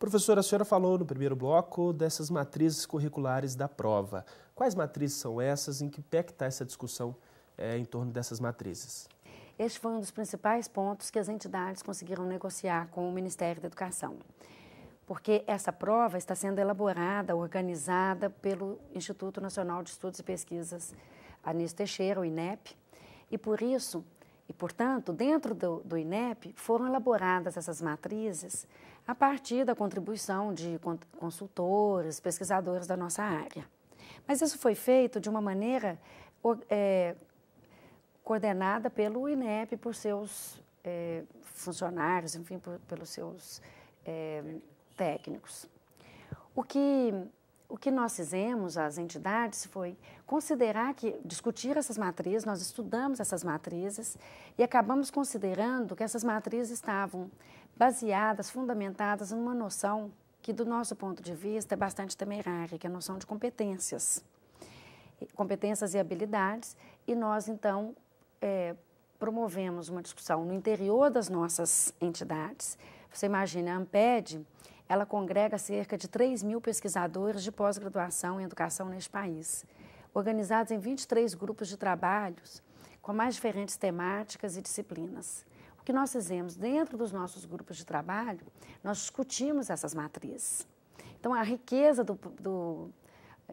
Professora, a senhora falou no primeiro bloco dessas matrizes curriculares da prova. Quais matrizes são essas? Em que pé que está essa discussão em torno dessas matrizes? Este foi um dos principais pontos que as entidades conseguiram negociar com o Ministério da Educação, porque essa prova está sendo elaborada, organizada pelo Instituto Nacional de Estudos e Pesquisas Anísio Teixeira, o INEP, e por isso, e portanto, dentro do INEP, foram elaboradas essas matrizes a partir da contribuição de consultores, pesquisadores da nossa área. Mas isso foi feito de uma maneira coordenada pelo INEP, por seus funcionários, enfim, pelos seus técnicos. O que nós fizemos, as entidades, foi discutir essas matrizes, nós estudamos essas matrizes e acabamos considerando que essas matrizes estavam baseadas, fundamentadas numa noção que, do nosso ponto de vista, é bastante temerária, que é a noção de competências e habilidades, e nós, então, promovemos uma discussão no interior das nossas entidades. Você imagina, a ANPED, ela congrega cerca de 3.000 pesquisadores de pós-graduação em educação neste país, organizados em 23 grupos de trabalhos com mais diferentes temáticas e disciplinas. O que nós fizemos dentro dos nossos grupos de trabalho, nós discutimos essas matrizes. Então, a riqueza do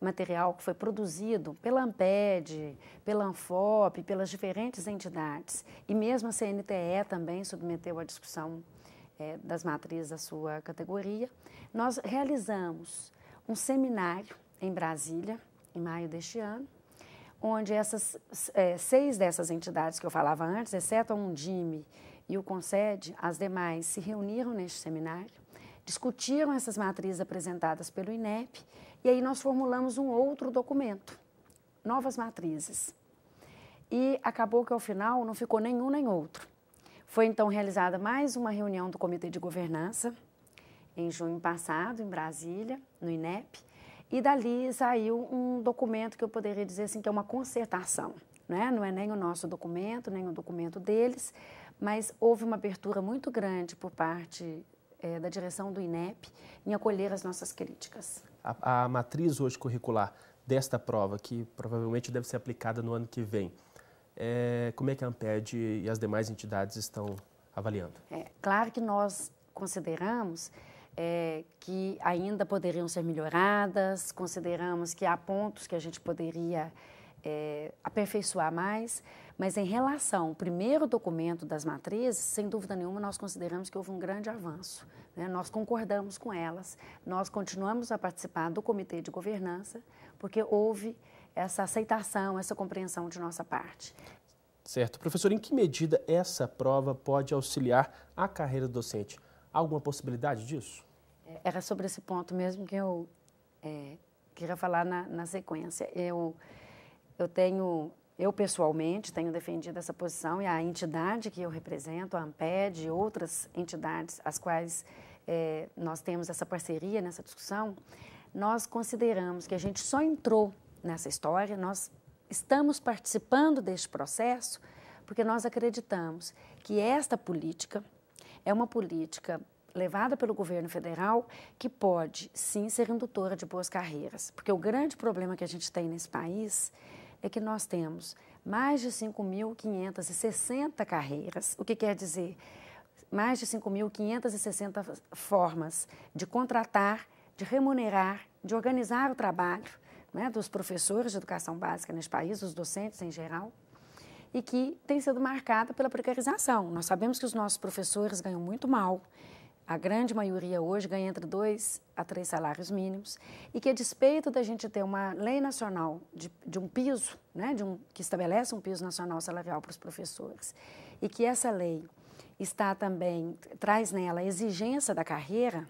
material que foi produzido pela ANPED, pela ANFOP, pelas diferentes entidades, e mesmo a CNTE também submeteu à discussão das matrizes à sua categoria, nós realizamos um seminário em Brasília, em maio deste ano, onde 6 dessas entidades que eu falava antes, exceto a Undime e o CONSED, as demais se reuniram neste seminário, discutiram essas matrizes apresentadas pelo INEP, e aí nós formulamos um outro documento, novas matrizes. E acabou que ao final não ficou nenhum nem outro. Foi então realizada mais uma reunião do Comitê de Governança, em junho passado, em Brasília, no INEP, e dali saiu um documento que eu poderia dizer assim, que é uma concertação. Não é nem o nosso documento, nem o documento deles, mas houve uma abertura muito grande por parte da direção do INEP em acolher as nossas críticas. A matriz hoje curricular desta prova, que provavelmente deve ser aplicada no ano que vem, como é que a ANPED e as demais entidades estão avaliando? Claro que nós consideramos que ainda poderiam ser melhoradas, consideramos que há pontos que a gente poderia aperfeiçoar mais, mas em relação ao primeiro documento das matrizes, sem dúvida nenhuma, nós consideramos que houve um grande avanço. Nós concordamos com elas, nós continuamos a participar do Comitê de Governança, porque houve essa aceitação, essa compreensão de nossa parte. Certo. Professor, em que medida essa prova pode auxiliar a carreira docente? Há alguma possibilidade disso? Era sobre esse ponto mesmo que eu queria falar na sequência. Eu pessoalmente tenho defendido essa posição e a entidade que eu represento, a ANPED e outras entidades as quais nós temos essa parceria nessa discussão, nós consideramos que a gente só entrou nessa história, nós estamos participando deste processo porque nós acreditamos que esta política é uma política levada pelo governo federal que pode, sim, ser indutora de boas carreiras. Porque o grande problema que a gente tem nesse país é que nós temos mais de 5.560 carreiras, o que quer dizer mais de 5.560 formas de contratar, de remunerar, de organizar o trabalho, dos professores de educação básica neste país, dos docentes em geral, e que tem sido marcada pela precarização. Nós sabemos que os nossos professores ganham muito mal, a grande maioria hoje ganha entre 2 a 3 salários mínimos, e que a despeito da gente ter uma lei nacional de um piso, que estabelece um piso nacional salarial para os professores, e que essa lei traz nela a exigência da carreira,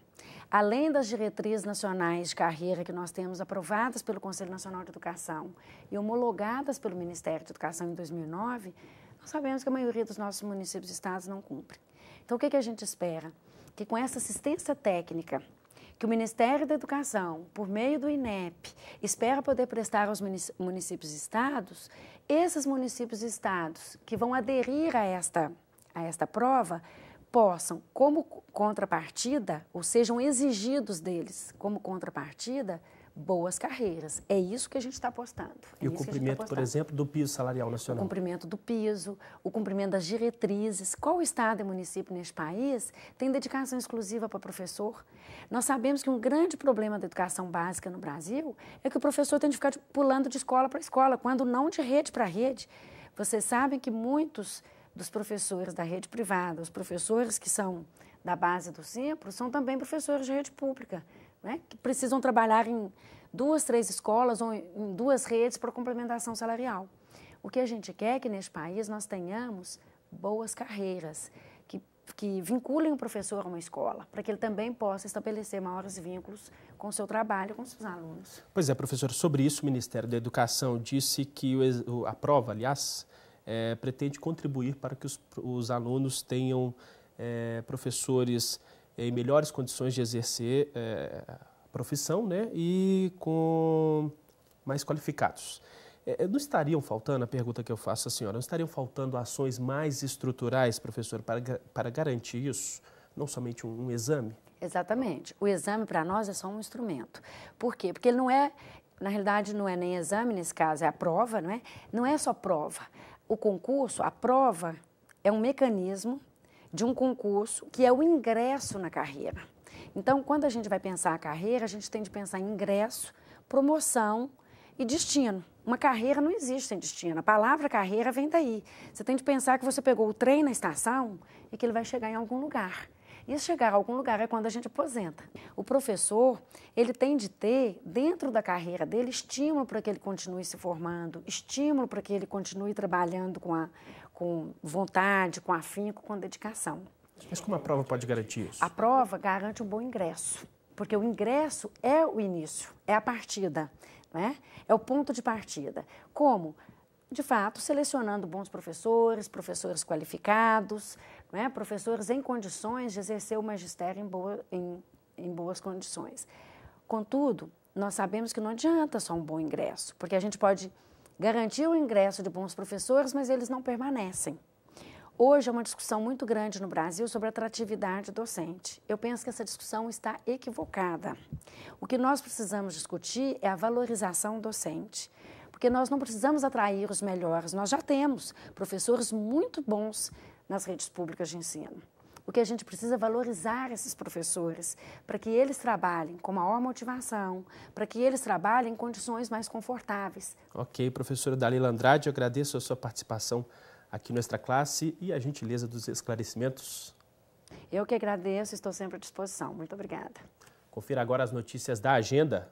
além das diretrizes nacionais de carreira que nós temos aprovadas pelo Conselho Nacional de Educação e homologadas pelo Ministério da Educação em 2009, nós sabemos que a maioria dos nossos municípios e estados não cumpre. Então, o que a gente espera? Que com essa assistência técnica que o Ministério da Educação, por meio do INEP, espera poder prestar aos municípios e estados, esses municípios e estados que vão aderir a esta prova possam, como contrapartida, ou sejam exigidos deles como contrapartida, boas carreiras. É isso que a gente está apostando. E o cumprimento, por exemplo, do piso salarial nacional? O cumprimento do piso, o cumprimento das diretrizes. Qual estado e município neste país tem dedicação exclusiva para professor? Nós sabemos que um grande problema da educação básica no Brasil é que o professor tem de ficar pulando de escola para escola, quando não de rede para rede. Vocês sabem que muitos dos professores da rede privada, os professores que são da base do Simpro, são também professores de rede pública, né, que precisam trabalhar em 2, 3 escolas ou em 2 redes para complementação salarial. O que a gente quer é que neste país nós tenhamos boas carreiras, que vinculem o professor a uma escola, para que ele também possa estabelecer maiores vínculos com o seu trabalho, com os seus alunos. Pois é, professora, sobre isso o Ministério da Educação disse que a prova, aliás, pretende contribuir para que os alunos tenham professores em melhores condições de exercer a profissão, né, e com mais qualificados. Não estariam faltando, a pergunta que eu faço à senhora, não estariam faltando ações mais estruturais, professor, para garantir isso, não somente um exame? Exatamente. O exame para nós é só um instrumento. Por quê? Porque ele não é, na realidade, não é nem exame nesse caso, é a prova, não é? Não é só prova. O concurso, a prova, é um mecanismo de um concurso que é o ingresso na carreira. Então, quando a gente vai pensar a carreira, a gente tem de pensar em ingresso, promoção e destino. Uma carreira não existe sem destino. A palavra carreira vem daí. Você tem de pensar que você pegou o trem na estação e que ele vai chegar em algum lugar. E chegar a algum lugar é quando a gente aposenta. O professor, ele tem de ter, dentro da carreira dele, estímulo para que ele continue se formando, estímulo para que ele continue trabalhando com vontade, com afinco, com dedicação. Mas como a prova pode garantir isso? A prova garante um bom ingresso, porque o ingresso é o início, é a partida, né? É o ponto de partida. Como? De fato, selecionando bons professores, professores qualificados, né? Professores em condições de exercer o magistério em boas condições. Contudo, nós sabemos que não adianta só um bom ingresso, porque a gente pode garantir o ingresso de bons professores, mas eles não permanecem. Hoje é uma discussão muito grande no Brasil sobre a atratividade docente. Eu penso que essa discussão está equivocada. O que nós precisamos discutir é a valorização docente, porque nós não precisamos atrair os melhores, nós já temos professores muito bons nas redes públicas de ensino. O que a gente precisa é valorizar esses professores, para que eles trabalhem com maior motivação, para que eles trabalhem em condições mais confortáveis. Ok, professora Dalila Andrade, eu agradeço a sua participação aqui no Extra Classe e a gentileza dos esclarecimentos. Eu que agradeço, estou sempre à disposição. Muito obrigada. Confira agora as notícias da agenda.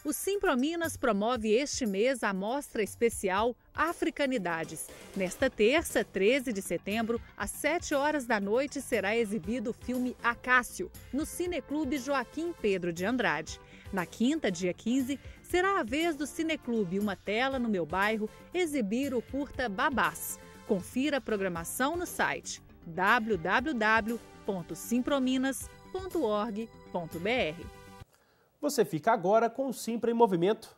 O Simprominas promove este mês a mostra especial Africanidades. Nesta terça, 13 de setembro, às 7 horas da noite, será exibido o filme Acácio, no Cineclube Joaquim Pedro de Andrade. Na quinta, dia 15, será a vez do Cineclube Uma Tela no Meu Bairro exibir o curta Babás. Confira a programação no site www.simprominas.org.br. Você fica agora com o Simpra em Movimento.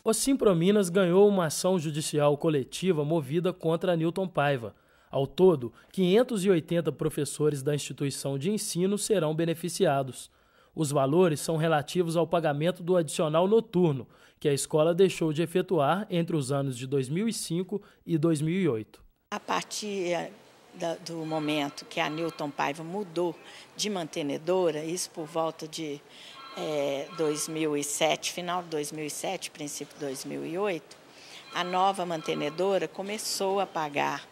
O Simprominas ganhou uma ação judicial coletiva movida contra a Newton Paiva. Ao todo, 580 professores da instituição de ensino serão beneficiados. Os valores são relativos ao pagamento do adicional noturno, que a escola deixou de efetuar entre os anos de 2005 e 2008. A partir do momento que a Newton Paiva mudou de mantenedora, isso por volta de 2007, final de 2007, princípio de 2008, a nova mantenedora começou a pagar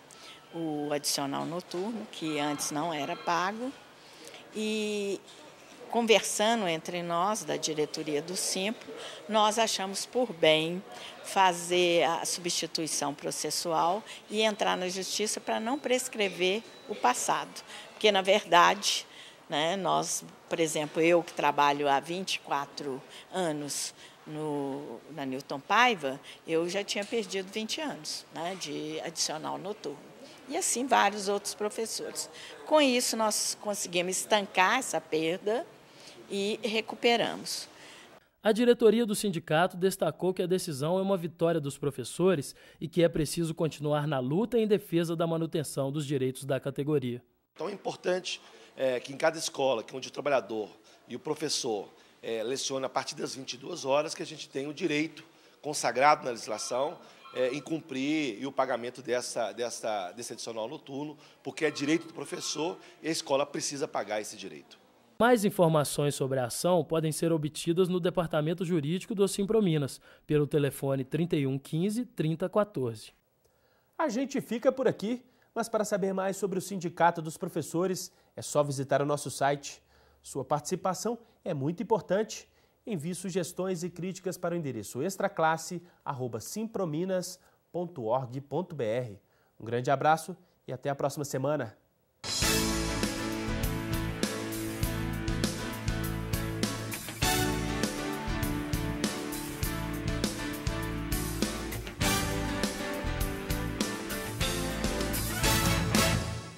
o adicional noturno, que antes não era pago, e conversando entre nós, da diretoria do Simpro, nós achamos por bem fazer a substituição processual e entrar na justiça para não prescrever o passado. Porque, na verdade, né, nós, por exemplo, eu que trabalho há 24 anos na Newton Paiva, eu já tinha perdido 20 anos, né, de adicional noturno. e assim vários outros professores. Com isso, nós conseguimos estancar essa perda e recuperamos. A diretoria do sindicato destacou que a decisão é uma vitória dos professores e que é preciso continuar na luta em defesa da manutenção dos direitos da categoria. Então é importante que em cada escola, onde o trabalhador e o professor leciona a partir das 22 horas, que a gente tenha o direito consagrado na legislação em cumprir e o pagamento desse adicional noturno, porque é direito do professor e a escola precisa pagar esse direito. Mais informações sobre a ação podem ser obtidas no Departamento Jurídico do Simprominas, pelo telefone 31 15 30 14. A gente fica por aqui, mas para saber mais sobre o Sindicato dos Professores, é só visitar o nosso site. Sua participação é muito importante. Envie sugestões e críticas para o endereço extraclasse@simprominas.org.br. Um grande abraço e até a próxima semana.